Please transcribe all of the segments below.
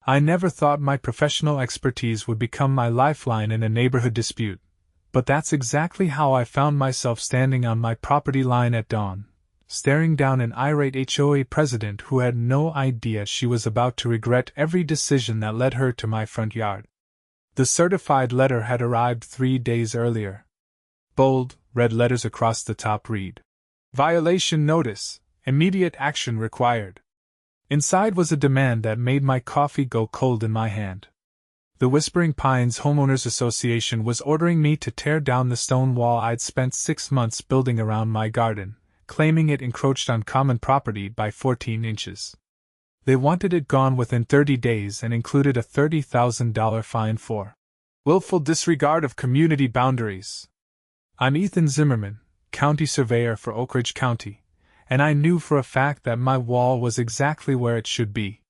I never thought my professional expertise would become my lifeline in a neighborhood dispute, but that's exactly how I found myself standing on my property line at dawn, staring down an irate HOA president who had no idea she was about to regret every decision that led her to my front yard. The certified letter had arrived 3 days earlier. Bold, red letters across the top read, "Violation notice, immediate action required." Inside was a demand that made my coffee go cold in my hand. The Whispering Pines Homeowners Association was ordering me to tear down the stone wall I'd spent 6 months building around my garden, claiming it encroached on common property by 14 inches. They wanted it gone within 30 days and included a $30,000 fine for willful disregard of community boundaries. I'm Ethan Zimmerman, County Surveyor for Oak Ridge County, and I knew for a fact that my wall was exactly where it should be.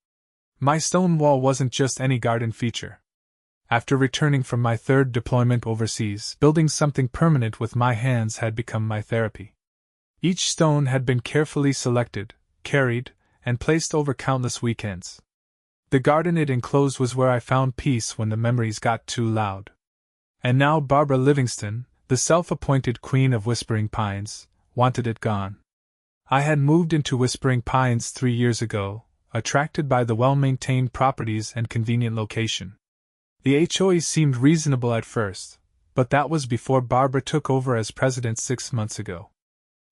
My stone wall wasn't just any garden feature. After returning from my 3rd deployment overseas, building something permanent with my hands had become my therapy. Each stone had been carefully selected, carried, and placed over countless weekends. The garden it enclosed was where I found peace when the memories got too loud. And now Barbara Livingston, the self-appointed queen of Whispering Pines, wanted it gone. I had moved into Whispering Pines 3 years ago, attracted by the well-maintained properties and convenient location. The HOA seemed reasonable at first, but that was before Barbara took over as president 6 months ago.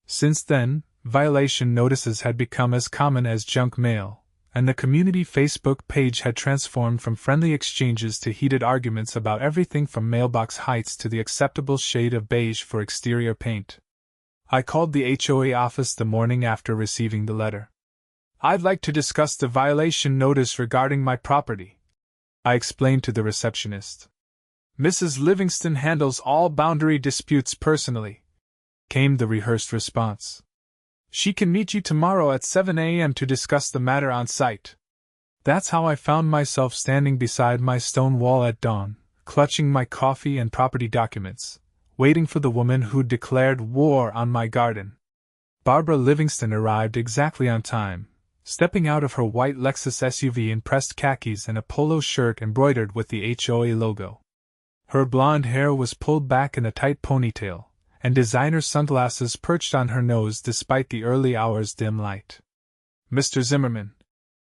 Since then, violation notices had become as common as junk mail, and the community Facebook page had transformed from friendly exchanges to heated arguments about everything from mailbox heights to the acceptable shade of beige for exterior paint. I called the HOA office the morning after receiving the letter. "I'd like to discuss the violation notice regarding my property," I explained to the receptionist. "Mrs. Livingston handles all boundary disputes personally," came the rehearsed response. "She can meet you tomorrow at 7 a.m. to discuss the matter on site." That's how I found myself standing beside my stone wall at dawn, clutching my coffee and property documents, waiting for the woman who'd declared war on my garden. Barbara Livingston arrived exactly on time, stepping out of her white Lexus SUV in pressed khakis and a polo shirt embroidered with the HOA logo. Her blonde hair was pulled back in a tight ponytail, and designer sunglasses perched on her nose despite the early hours' dim light. "Mr. Zimmerman,"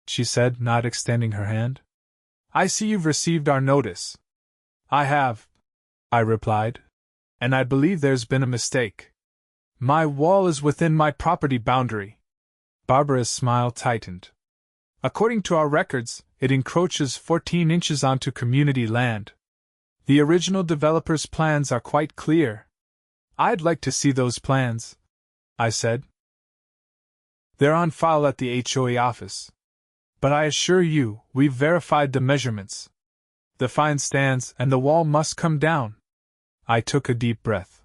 she said, not extending her hand, "I see you've received our notice." "I have," I replied, "and I believe there's been a mistake. My wall is within my property boundary." Barbara's smile tightened. "According to our records, it encroaches 14 inches onto community land. The original developer's plans are quite clear." "I'd like to see those plans," I said. "They're on file at the HOA office. But I assure you, we've verified the measurements. The fine stands, and the wall must come down." I took a deep breath.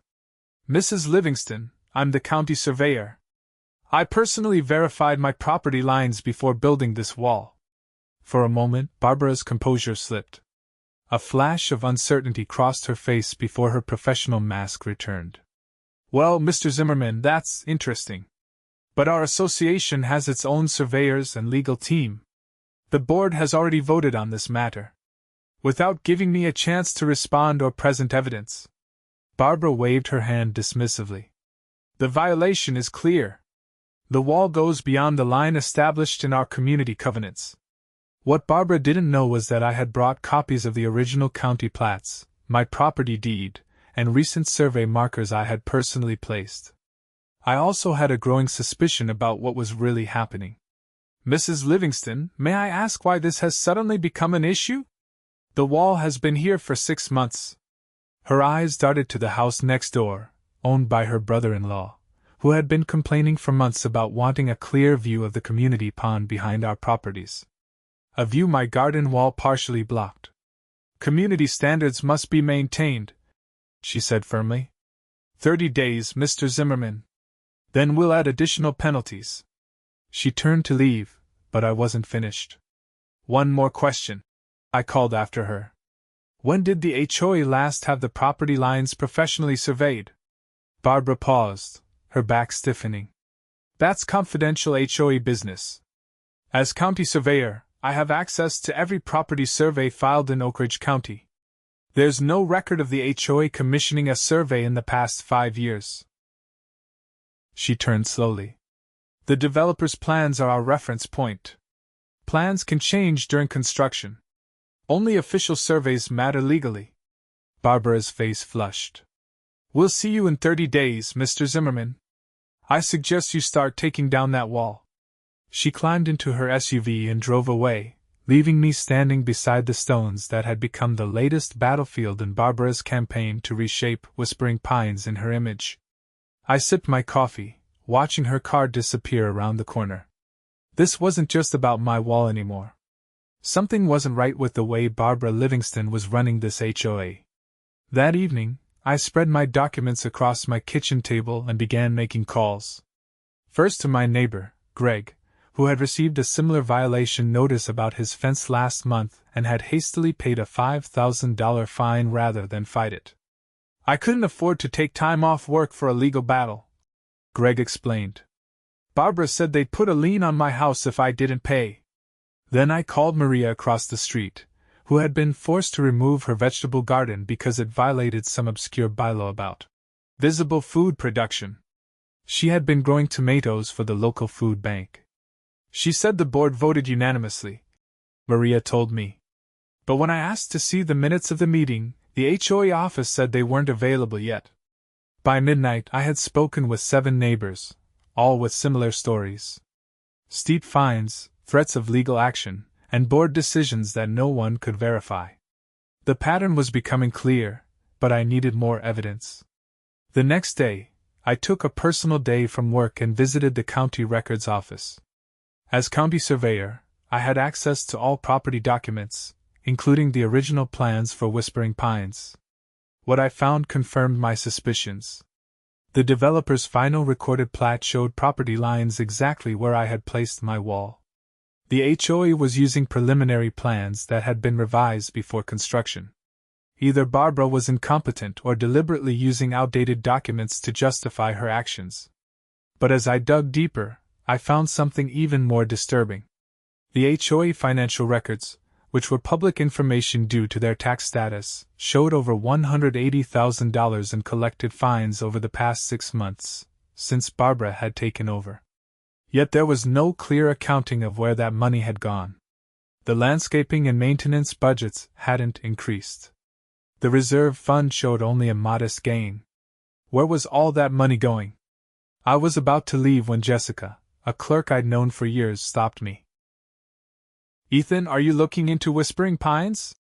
"Mrs. Livingston, I'm the county surveyor. I personally verified my property lines before building this wall." For a moment, Barbara's composure slipped. A flash of uncertainty crossed her face before her professional mask returned. "Well, Mr. Zimmerman, that's interesting. But our association has its own surveyors and legal team. The board has already voted on this matter." Without giving me a chance to respond or present evidence, Barbara waved her hand dismissively. "The violation is clear. The wall goes beyond the line established in our community covenants." What Barbara didn't know was that I had brought copies of the original county plats, my property deed, and recent survey markers I had personally placed. I also had a growing suspicion about what was really happening. "Mrs. Livingston, may I ask why this has suddenly become an issue?" "The wall has been here for 6 months." Her eyes darted to the house next door, owned by her brother-in-law, who had been complaining for months about wanting a clear view of the community pond behind our properties. A view my garden wall partially blocked. "Community standards must be maintained," she said firmly. 30 days, Mr. Zimmerman. Then we'll add additional penalties." She turned to leave, but I wasn't finished. "One more question," I called after her. "When did the HOA last have the property lines professionally surveyed?" Barbara paused, her back stiffening. "That's confidential HOA business. As county surveyor, I have access to every property survey filed in Oak Ridge County. There's no record of the HOA commissioning a survey in the past 5 years. She turned slowly. The developer's plans are our reference point. Plans can change during construction. Only official surveys matter legally. Barbara's face flushed. We'll see you in 30 days, Mr. Zimmerman. I suggest you start taking down that wall. She climbed into her SUV and drove away, leaving me standing beside the stones that had become the latest battlefield in Barbara's campaign to reshape Whispering Pines in her image. I sipped my coffee, watching her car disappear around the corner. This wasn't just about my wall anymore. Something wasn't right with the way Barbara Livingston was running this HOA. That evening, I spread my documents across my kitchen table and began making calls. First to my neighbor, Greg, who had received a similar violation notice about his fence last month and had hastily paid a $5,000 fine rather than fight it. I couldn't afford to take time off work for a legal battle, Greg explained. Barbara said they'd put a lien on my house if I didn't pay. Then I called Maria across the street, who had been forced to remove her vegetable garden because it violated some obscure bylaw about visible food production. She had been growing tomatoes for the local food bank. She said the board voted unanimously, Maria told me. But when I asked to see the minutes of the meeting, the HOA office said they weren't available yet. By midnight, I had spoken with 7 neighbors, all with similar stories. Steep fines, threats of legal action, and board decisions that no one could verify. The pattern was becoming clear, but I needed more evidence. The next day, I took a personal day from work and visited the county records office. As County Surveyor, I had access to all property documents, including the original plans for Whispering Pines. What I found confirmed my suspicions. The developer's final recorded plat showed property lines exactly where I had placed my wall. The HOA was using preliminary plans that had been revised before construction. Either Barbara was incompetent or deliberately using outdated documents to justify her actions. But as I dug deeper, I found something even more disturbing. The HOA financial records, which were public information due to their tax status, showed over $180,000 in collected fines over the past 6 months, since Barbara had taken over. Yet there was no clear accounting of where that money had gone. The landscaping and maintenance budgets hadn't increased. The reserve fund showed only a modest gain. Where was all that money going? I was about to leave when Jessica, a clerk I'd known for years, stopped me. Ethan, are you looking into Whispering Pines?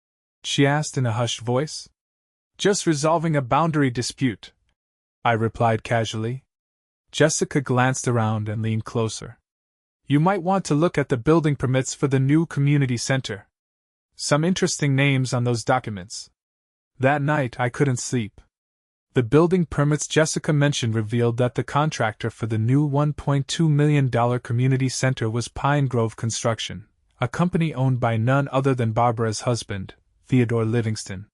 She asked in a hushed voice. Just resolving a boundary dispute, I replied casually. Jessica glanced around and leaned closer. You might want to look at the building permits for the new community center. Some interesting names on those documents. That night I couldn't sleep. The building permits Jessica mentioned revealed that the contractor for the new $1.2 million community center was Pine Grove Construction, a company owned by none other than Barbara's husband, Theodore Livingston.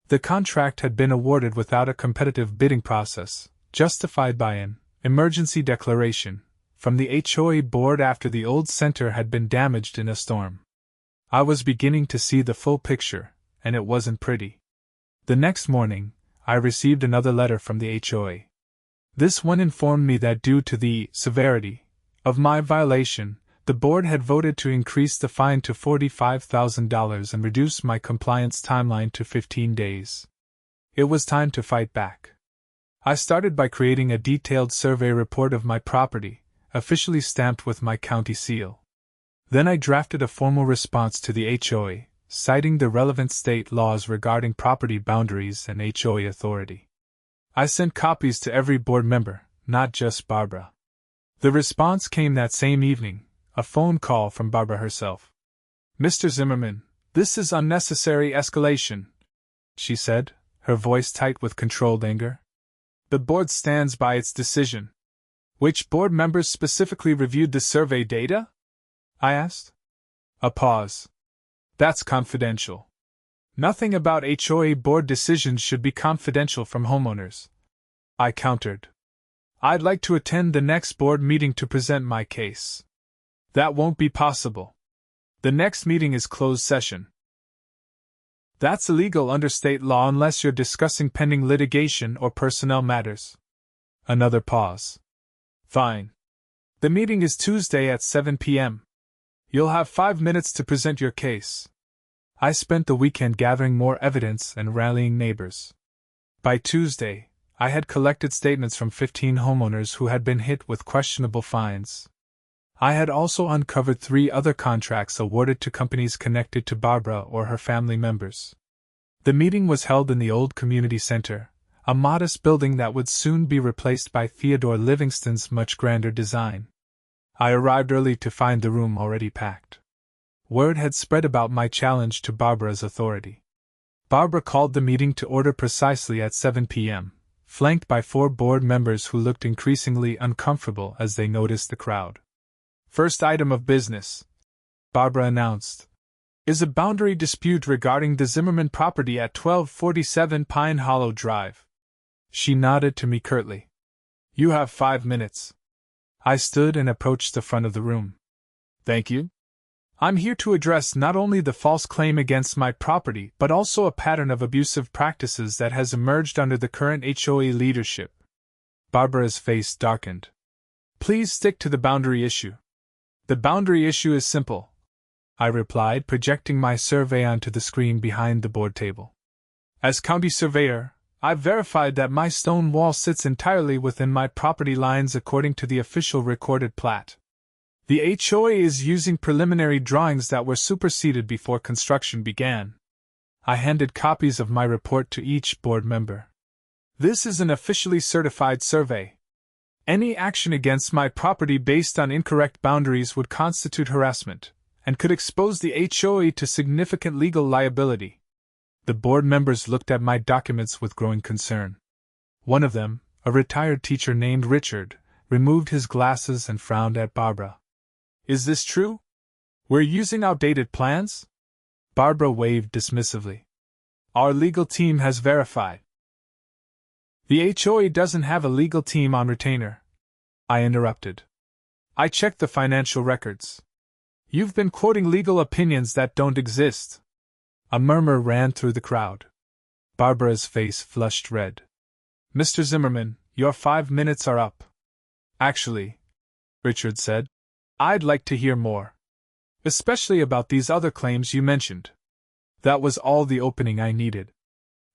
The contract had been awarded without a competitive bidding process, justified by an emergency declaration from the HOA board after the old center had been damaged in a storm. I was beginning to see the full picture, and it wasn't pretty. The next morning, I received another letter from the HOA. This one informed me that due to the severity of my violation, the board had voted to increase the fine to $45,000 and reduce my compliance timeline to 15 days. It was time to fight back. I started by creating a detailed survey report of my property, officially stamped with my county seal. Then I drafted a formal response to the HOA, citing the relevant state laws regarding property boundaries and HOA authority. I sent copies to every board member, not just Barbara. The response came that same evening, a phone call from Barbara herself. Mr. Zimmerman, this is unnecessary escalation, she said, her voice tight with controlled anger. The board stands by its decision. Which board members specifically reviewed the survey data? I asked. A pause. That's confidential. Nothing about HOA board decisions should be confidential from homeowners, I countered. I'd like to attend the next board meeting to present my case. That won't be possible. The next meeting is closed session. That's illegal under state law unless you're discussing pending litigation or personnel matters. Another pause. Fine. The meeting is Tuesday at 7 p.m. You'll have 5 minutes to present your case. I spent the weekend gathering more evidence and rallying neighbors. By Tuesday, I had collected statements from 15 homeowners who had been hit with questionable fines. I had also uncovered 3 other contracts awarded to companies connected to Barbara or her family members. The meeting was held in the old community center, a modest building that would soon be replaced by Theodore Livingston's much grander design. I arrived early to find the room already packed. Word had spread about my challenge to Barbara's authority. Barbara called the meeting to order precisely at 7 p.m., flanked by 4 board members who looked increasingly uncomfortable as they noticed the crowd. First item of business, Barbara announced, is a boundary dispute regarding the Zimmerman property at 1247 Pine Hollow Drive. She nodded to me curtly. You have 5 minutes. I stood and approached the front of the room. Thank you. I'm here to address not only the false claim against my property but also a pattern of abusive practices that has emerged under the current HOA leadership. Barbara's face darkened. Please stick to the boundary issue. The boundary issue is simple, I replied, projecting my survey onto the screen behind the board table. As County Surveyor, I've verified that my stone wall sits entirely within my property lines according to the official recorded plat. The HOA is using preliminary drawings that were superseded before construction began. I handed copies of my report to each board member. This is an officially certified survey. Any action against my property based on incorrect boundaries would constitute harassment, and could expose the HOA to significant legal liability. The board members looked at my documents with growing concern. One of them, a retired teacher named Richard, removed his glasses and frowned at Barbara. Is this true? We're using outdated plans? Barbara waved dismissively. Our legal team has verified. The HOA doesn't have a legal team on retainer, I interrupted. I checked the financial records. You've been quoting legal opinions that don't exist. A murmur ran through the crowd. Barbara's face flushed red. Mr. Zimmerman, your 5 minutes are up. Actually, Richard said, I'd like to hear more. Especially about these other claims you mentioned. That was all the opening I needed.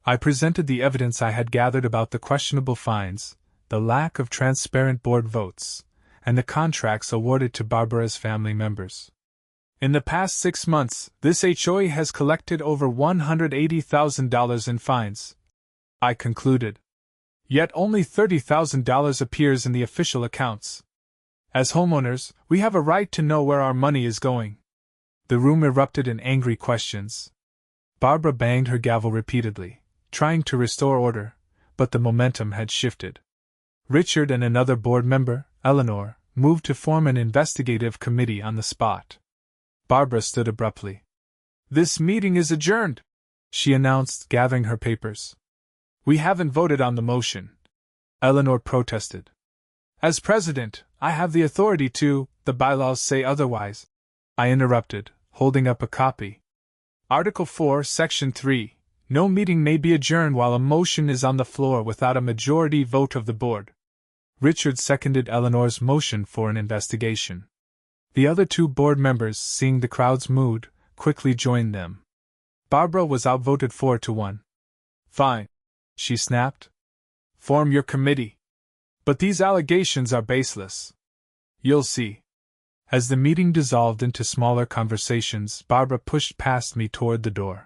I presented the evidence I had gathered about the questionable fines, the lack of transparent board votes, and the contracts awarded to Barbara's family members. In the past 6 months, this HOA has collected over $180,000 in fines, I concluded. Yet only $30,000 appears in the official accounts. As homeowners, we have a right to know where our money is going. The room erupted in angry questions. Barbara banged her gavel repeatedly, trying to restore order, but the momentum had shifted. Richard and another board member, Eleanor, moved to form an investigative committee on the spot. Barbara stood abruptly. This meeting is adjourned, she announced, gathering her papers. We haven't voted on the motion, Eleanor protested. As president, I have the authority to, the bylaws say otherwise, I interrupted, holding up a copy. Article 4, Section 3, no meeting may be adjourned while a motion is on the floor without a majority vote of the board. Richard seconded Eleanor's motion for an investigation. The other 2 board members, seeing the crowd's mood, quickly joined them. Barbara was outvoted 4-1. Fine, she snapped. Form your committee. But these allegations are baseless. You'll see. As the meeting dissolved into smaller conversations, Barbara pushed past me toward the door.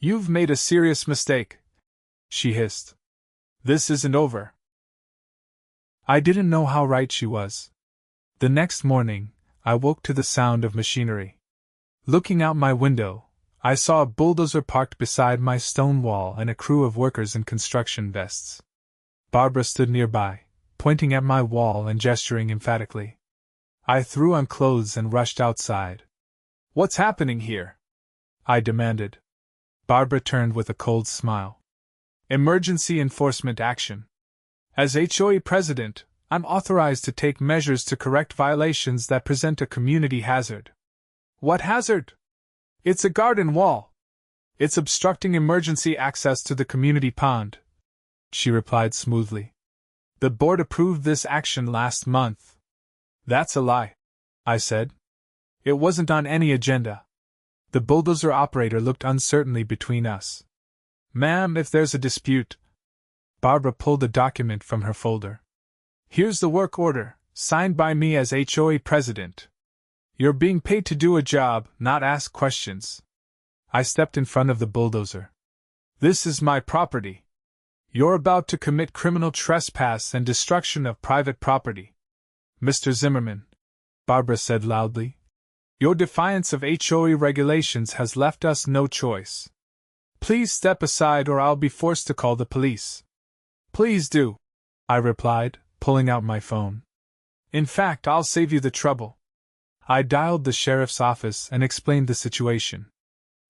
You've made a serious mistake, she hissed. This isn't over. I didn't know how right she was. The next morning, I woke to the sound of machinery. Looking out my window, I saw a bulldozer parked beside my stone wall and a crew of workers in construction vests. Barbara stood nearby, pointing at my wall and gesturing emphatically. I threw on clothes and rushed outside. What's happening here? I demanded. Barbara turned with a cold smile. Emergency enforcement action. As HOA president, I'm authorized to take measures to correct violations that present a community hazard. What hazard? It's a garden wall. It's obstructing emergency access to the community pond, she replied smoothly. The board approved this action last month. That's a lie, I said. It wasn't on any agenda. The bulldozer operator looked uncertainly between us. Ma'am, if there's a dispute. Barbara pulled a document from her folder. Here's the work order, signed by me as HOA president. You're being paid to do a job, not ask questions. I stepped in front of the bulldozer. This is my property. You're about to commit criminal trespass and destruction of private property. Mr. Zimmerman, Barbara said loudly, your defiance of HOA regulations has left us no choice. Please step aside or I'll be forced to call the police. Please do, I replied, pulling out my phone. In fact, I'll save you the trouble. I dialed the sheriff's office and explained the situation.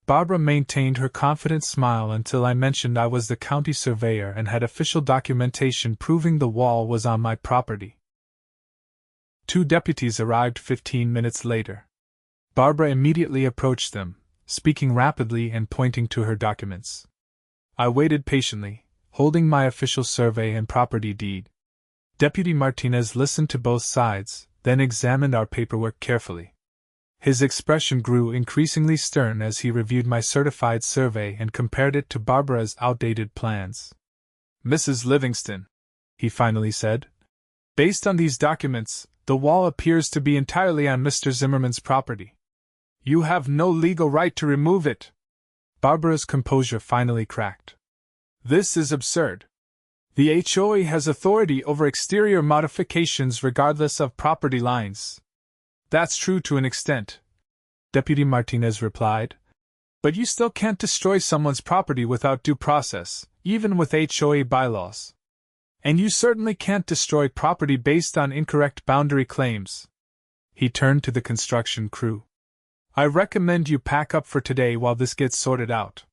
Barbara maintained her confident smile until I mentioned I was the county surveyor and had official documentation proving the wall was on my property. 2 deputies arrived 15 minutes later. Barbara immediately approached them, speaking rapidly and pointing to her documents. I waited patiently, holding my official survey and property deed. Deputy Martinez listened to both sides, then examined our paperwork carefully. His expression grew increasingly stern as he reviewed my certified survey and compared it to Barbara's outdated plans. Mrs. Livingston, he finally said, based on these documents, the wall appears to be entirely on Mr. Zimmerman's property. You have no legal right to remove it. Barbara's composure finally cracked. This is absurd. The HOA has authority over exterior modifications regardless of property lines. That's true to an extent, Deputy Martinez replied. But you still can't destroy someone's property without due process, even with HOA bylaws. And you certainly can't destroy property based on incorrect boundary claims. He turned to the construction crew. I recommend you pack up for today while this gets sorted out.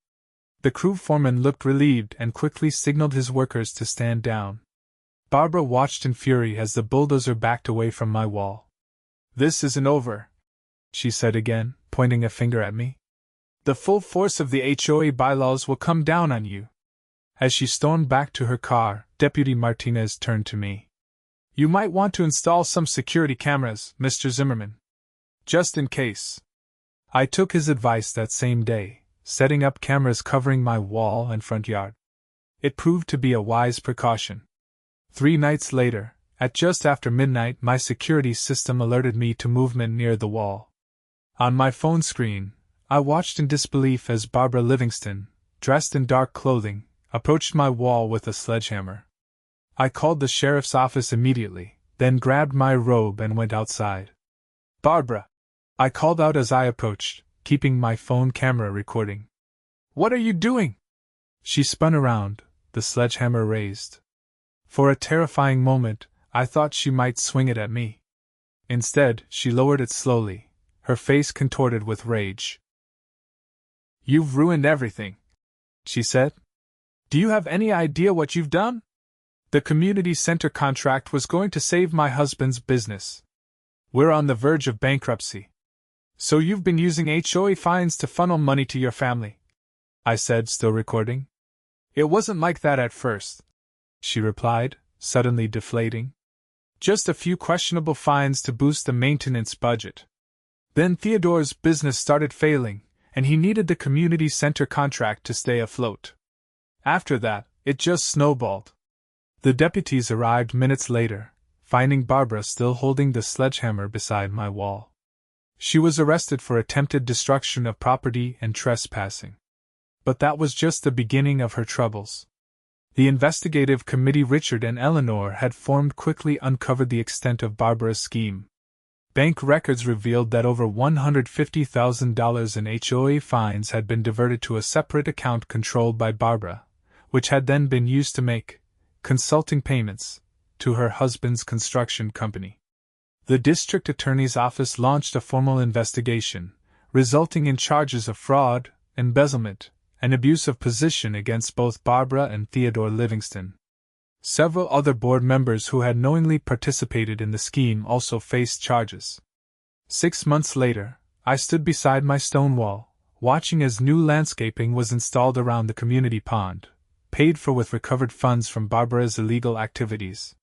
The crew foreman looked relieved and quickly signaled his workers to stand down. Barbara watched in fury as the bulldozer backed away from my wall. This isn't over, she said again, pointing a finger at me. The full force of the HOA bylaws will come down on you. As she stormed back to her car, Deputy Martinez turned to me. You might want to install some security cameras, Mr. Zimmerman. Just in case. I took his advice that same day, setting up cameras covering my wall and front yard. It proved to be a wise precaution. 3 nights later, at just after midnight, my security system alerted me to movement near the wall. On my phone screen, I watched in disbelief as Barbara Livingston, dressed in dark clothing, approached my wall with a sledgehammer. I called the sheriff's office immediately, then grabbed my robe and went outside. Barbara! I called out as I approached, keeping my phone camera recording. What are you doing? She spun around, the sledgehammer raised. For a terrifying moment, I thought she might swing it at me. Instead, she lowered it slowly, her face contorted with rage. You've ruined everything, she said. Do you have any idea what you've done? The community center contract was going to save my husband's business. We're on the verge of bankruptcy. So you've been using HOA fines to funnel money to your family, I said, still recording. It wasn't like that at first, she replied, suddenly deflating. Just a few questionable fines to boost the maintenance budget. Then Theodore's business started failing, and he needed the community center contract to stay afloat. After that, it just snowballed. The deputies arrived minutes later, finding Barbara still holding the sledgehammer beside my wall. She was arrested for attempted destruction of property and trespassing. But that was just the beginning of her troubles. The investigative committee Richard and Eleanor had formed quickly uncovered the extent of Barbara's scheme. Bank records revealed that over $150,000 in HOA fines had been diverted to a separate account controlled by Barbara, which had then been used to make consulting payments to her husband's construction company. The district attorney's office launched a formal investigation, resulting in charges of fraud, embezzlement, and abuse of position against both Barbara and Theodore Livingston. Several other board members who had knowingly participated in the scheme also faced charges. 6 months later, I stood beside my stone wall, watching as new landscaping was installed around the community pond, paid for with recovered funds from Barbara's illegal activities.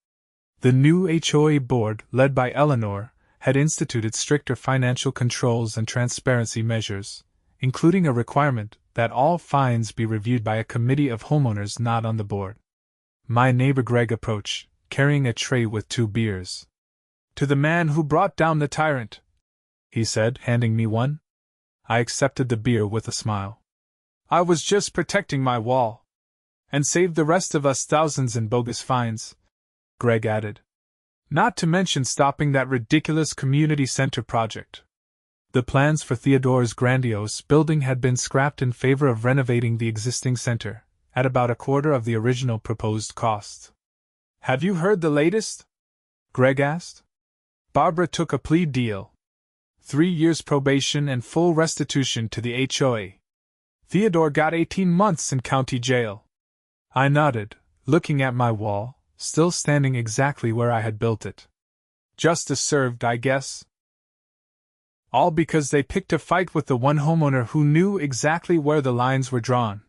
The new HOA board, led by Eleanor, had instituted stricter financial controls and transparency measures, including a requirement that all fines be reviewed by a committee of homeowners not on the board. My neighbor Greg approached, carrying a tray with 2 beers. "To the man who brought down the tyrant," he said, handing me one. I accepted the beer with a smile. "I was just protecting my wall. And saved the rest of us thousands in bogus fines," Greg added. "Not to mention stopping that ridiculous community center project." The plans for Theodore's grandiose building had been scrapped in favor of renovating the existing center, at about a quarter of the original proposed cost. "Have you heard the latest?" Greg asked. "Barbara took a plea deal. 3 years probation and full restitution to the HOA. Theodore got 18 months in county jail." I nodded, looking at my wall, still standing exactly where I had built it. "Justice served, I guess." "All because they picked a fight with the one homeowner who knew exactly where the lines were drawn,"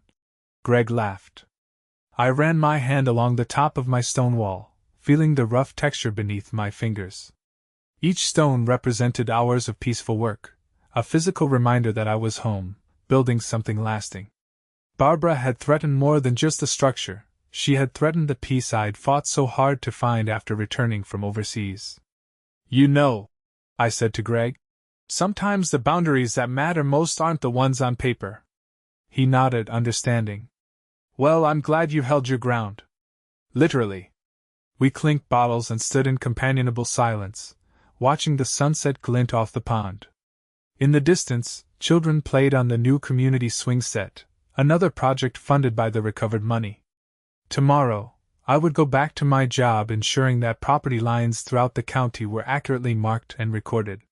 Greg laughed. I ran my hand along the top of my stone wall, feeling the rough texture beneath my fingers. Each stone represented hours of peaceful work, a physical reminder that I was home, building something lasting. Barbara had threatened more than just the structure, she had threatened the peace I'd fought so hard to find after returning from overseas. "You know," I said to Greg, "sometimes the boundaries that matter most aren't the ones on paper." He nodded, understanding. "Well, I'm glad you held your ground." Literally. We clinked bottles and stood in companionable silence, watching the sunset glint off the pond. In the distance, children played on the new community swing set, another project funded by the recovered money. Tomorrow, I would go back to my job ensuring that property lines throughout the county were accurately marked and recorded.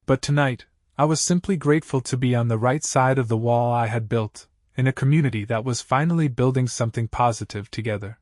But tonight, I was simply grateful to be on the right side of the wall I had built, in a community that was finally building something positive together.